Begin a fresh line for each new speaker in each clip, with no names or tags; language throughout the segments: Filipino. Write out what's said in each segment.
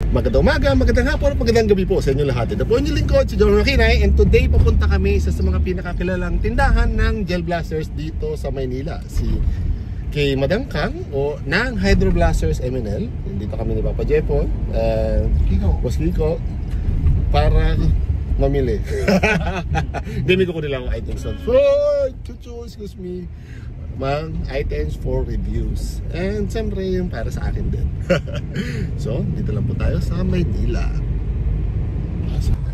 Magandang umaga, magandang hapon, magandang gabi po sa inyo lahat. Ito po inyong lingkod, si John Makinay. And today, papunta kami sa mga pinakakilalang tindahan ng Gel Blasters dito sa Maynila. Kay Madam Kang o ng Hydro Blasters MNL. Dito kami ni Papa Jepon, Boss Kiko, para mamili. Dito ko nila ang items on floor. Excuse me. Mga items for reviews. And siyempre yung para sa akin din. So, dito lang po tayo sa Maynila.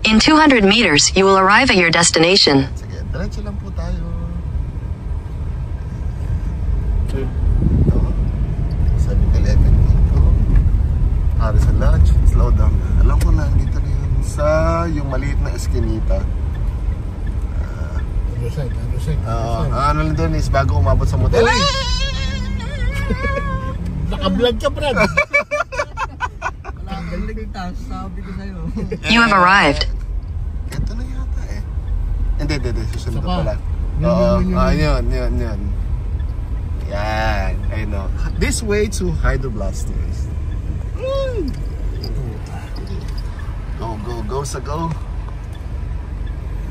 In 200 meters, you will arrive at your destination.
Sige, diretso lang po tayo. Ito. 7-Eleven dito. Para sa lunch. Slow down. Alam ko na, dito na yun sa yung maliit na eskinita. Ano lang doon is bago umabot sa motel.
Naka-vlog ka, Brad. Wala ang galing yung taas. Sabi ko sa'yo.
You have arrived.
Ito na yata eh. Hindi. Susunod
Sapa.
pa pala. Yun. Yan. I know. This way to Hydro Blasters. Go sa go.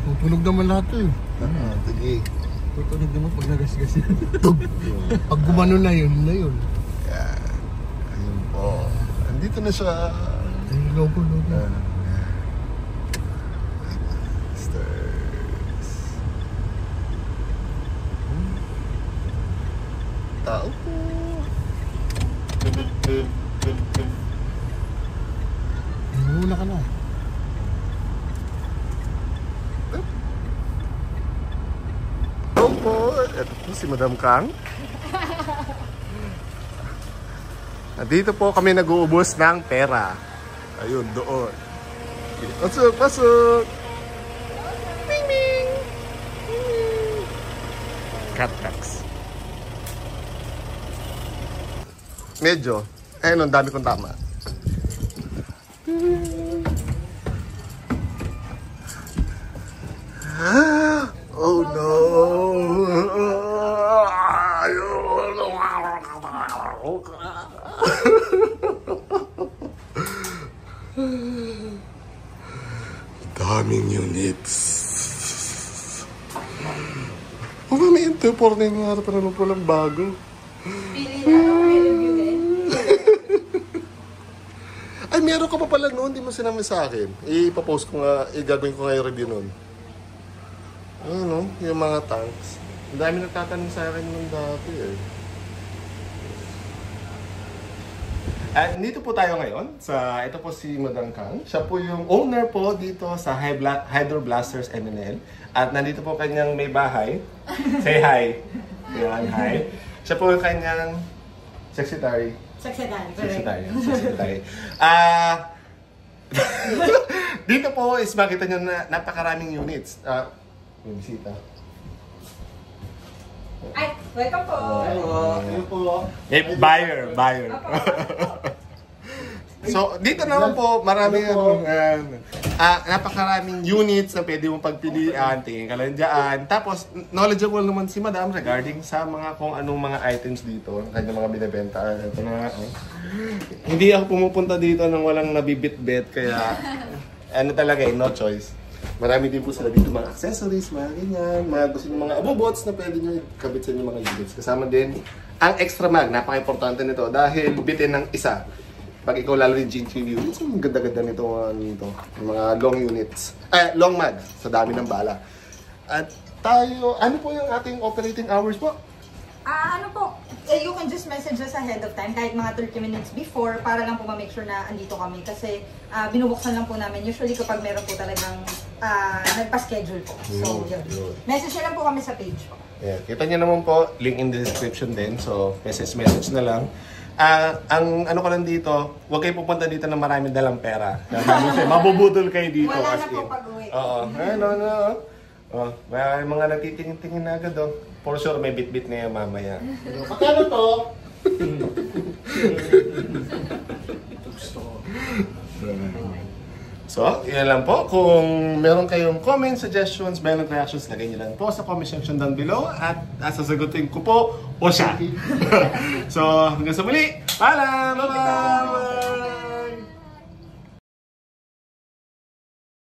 Tutunog naman lahat eh.
Sige.
Tutunog naman pag nagasgas yan. Pag gumano na yun,
Yan. Ayun po. Andito na siya.
Logo.
Blasters. Tao po.
Muna ka na.
Ito po si Madam Kang. Dito po kami nag-uubos ng pera. Ayun, doon. Pasok! Bing bing! Cat-tax. Medyo. Ayun, ang dami kong tama. Oh no! Daming units. May interpor na yung harap na po lang bago. Ay, meron ka pa pala noon, hindi mo sinabi sa akin. Ipapost ko nga, gagawin ko nga yung review noon. Ano, yung mga tanks. Ang dami nagtatanong sa akin nung dati eh. At dito po tayo ngayon ito po si Madam Kang. Siya po yung owner po dito sa Hydro Blasters MNL. At nandito po kanyang may bahay. Say hi. Yan, hi. Siya po yung kanyang secretary. Dito po is makita nyo na napakaraming units. May bisita.
Ay, welcome po.
Ayun po. Buyer. So, dito naman po, maraming napakaraming units na pwede mong pagpilian, tingin ka lang dyan. Tapos, knowledgeable naman si Madam regarding sa mga kung anong mga items dito, kanyang mga binibenta. Ito na, Hindi ako pumupunta dito nang walang nabibit-bit, kaya talaga no choice. Marami din po sila dito mga accessories, mga ganyan, mga gusto nyo mga abubots na pwede nyo ikabit sa inyo mga units. Kasama din ang extra mag, napaka-importante nito dahil bitin ng isa. Pag ikaw lalo rin GTV units, ang ganda-ganda nito, mga long units. Long mag, sa dami ng bala. At tayo, ano po yung ating operating hours po?
Ano po, you can just message us ahead of time, kahit mga 30 minutes before, para lang po ma-make sure na andito kami. Kasi binubuksan lang po namin, usually kapag meron po talagang nagpa-schedule po. So, yun. Message nyo lang po kami sa page po.
Yeah, kita nyo naman po, link in the description din. So, message na lang. Ang ano ko lang dito, huwag kayo pupunta dito na maraming dalang pera. Mabubudol kayo dito.
Wala na po pag-uwi.
Oo. May mga natitingin-tingin na agad For sure may bit-bit na yan mamaya. Magkano to? So, yan lang po. Kung meron kayong comments, suggestions, violent reactions, lagay nyo lang po sa comment section down below at sasagutin ko po o siya. So, hanggang sa muli. Paalam! Bye-bye!